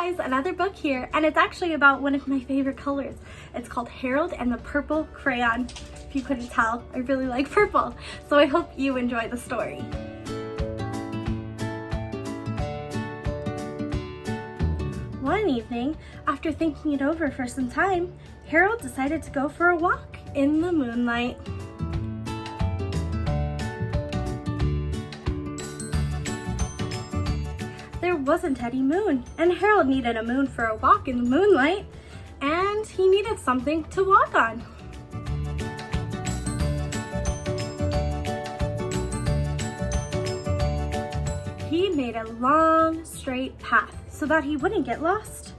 guys, another book here, and it's actually about one of my favorite colors. It's called Harold and the Purple Crayon. If you couldn't tell, I really like purple, so I hope you enjoy the story. One evening, after thinking it over for some time, Harold decided to go for a walk in the moonlight. There wasn't any moon, and Harold needed a moon for a walk in the moonlight, and he needed something to walk on. He made a long, straight path so that he wouldn't get lost,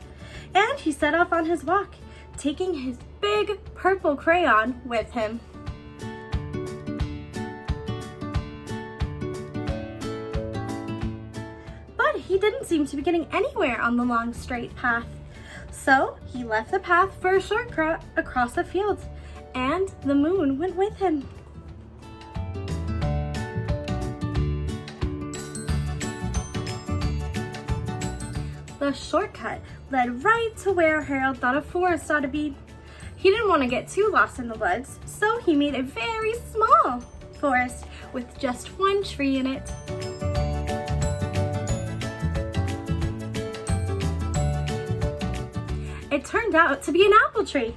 and he set off on his walk, taking his big purple crayon with him. He didn't seem to be getting anywhere on the long straight path. So he left the path for a shortcut across the field, and the moon went with him. The shortcut led right to where Harold thought a forest ought to be. He didn't want to get too lost in the woods, so he made a very small forest with just one tree in it. It turned out to be an apple tree.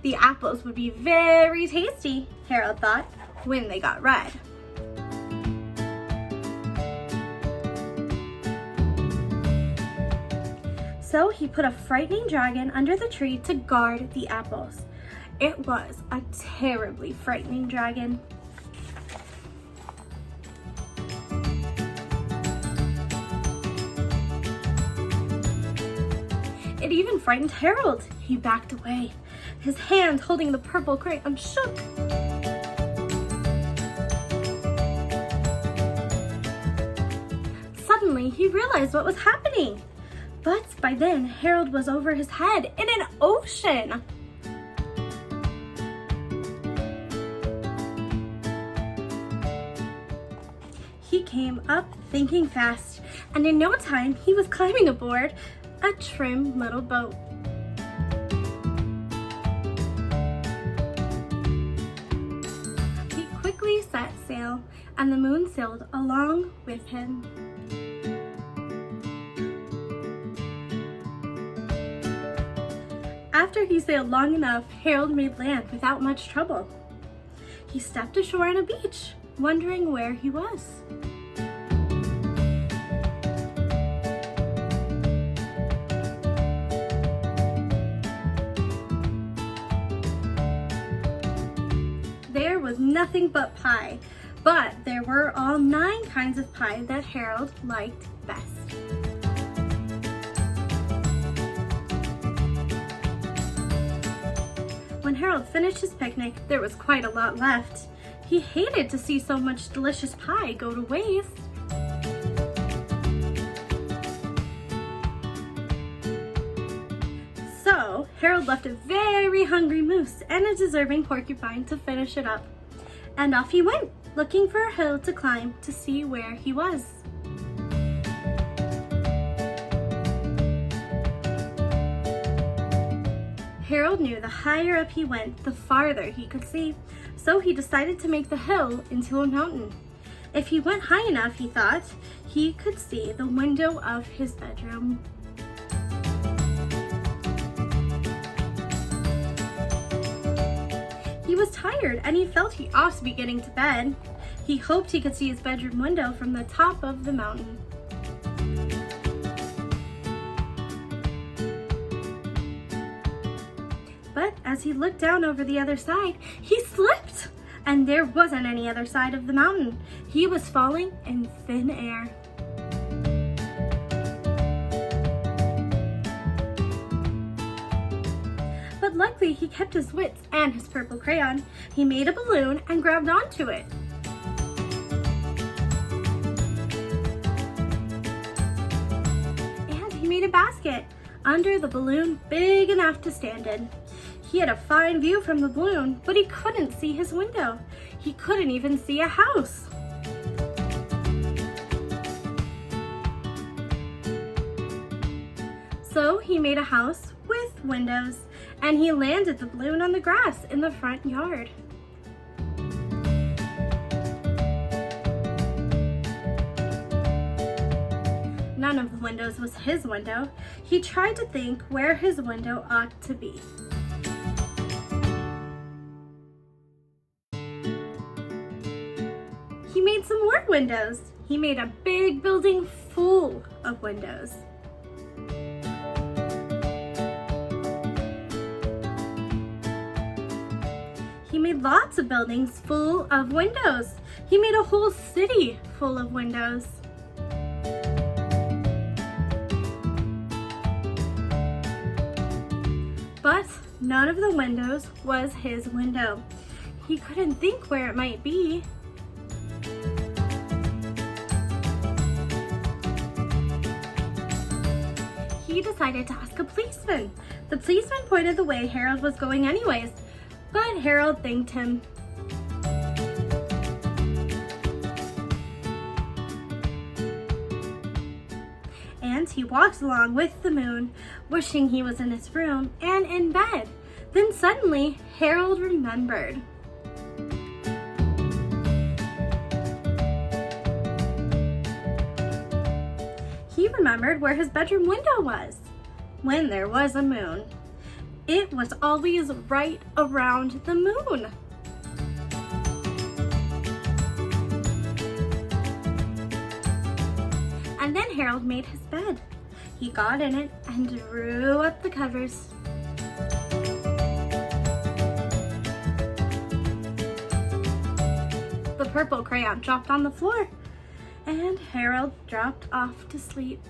The apples would be very tasty, Harold thought, when they got red. So he put a frightening dragon under the tree to guard the apples. It was a terribly frightening dragon. It even frightened Harold. He backed away. His hand holding the purple crayon shook. Suddenly, he realized what was happening. But by then, Harold was over his head in an ocean. He came up thinking fast, and in no time, he was climbing aboard a trim little boat. He quickly set sail, and the moon sailed along with him. After he sailed long enough, Harold made land without much trouble. He stepped ashore on a beach, wondering where he was. There was nothing but pie, but there were all 9 kinds of pie that Harold liked best. When Harold finished his picnic, there was quite a lot left. He hated to see so much delicious pie go to waste. So, Harold left a very hungry moose and a deserving porcupine to finish it up. And off he went, looking for a hill to climb to see where he was. Harold knew the higher up he went, the farther he could see, so he decided to make the hill into a mountain. If he went high enough, he thought, he could see the window of his bedroom. He was tired and he felt he ought to be getting to bed. He hoped he could see his bedroom window from the top of the mountain. But as he looked down over the other side, he slipped, and there wasn't any other side of the mountain. He was falling in thin air. But luckily, he kept his wits and his purple crayon. He made a balloon and grabbed onto it. And he made a basket under the balloon big enough to stand in. He had a fine view from the balloon, but he couldn't see his window. He couldn't even see a house. So he made a house with windows, and he landed the balloon on the grass in the front yard. None of the windows was his window. He tried to think where his window ought to be. He made some more windows. He made a big building full of windows. He made lots of buildings full of windows. He made a whole city full of windows. But none of the windows was his window. He couldn't think where it might be. He decided to ask a policeman. The policeman pointed the way Harold was going anyways, but Harold thanked him. And he walked along with the moon, wishing he was in his room and in bed. Then suddenly, Harold remembered. He remembered where his bedroom window was when there was a moon. It was always right around the moon. And then Harold made his bed. He got in it and drew up the covers. The purple crayon dropped on the floor, and Harold dropped off to sleep.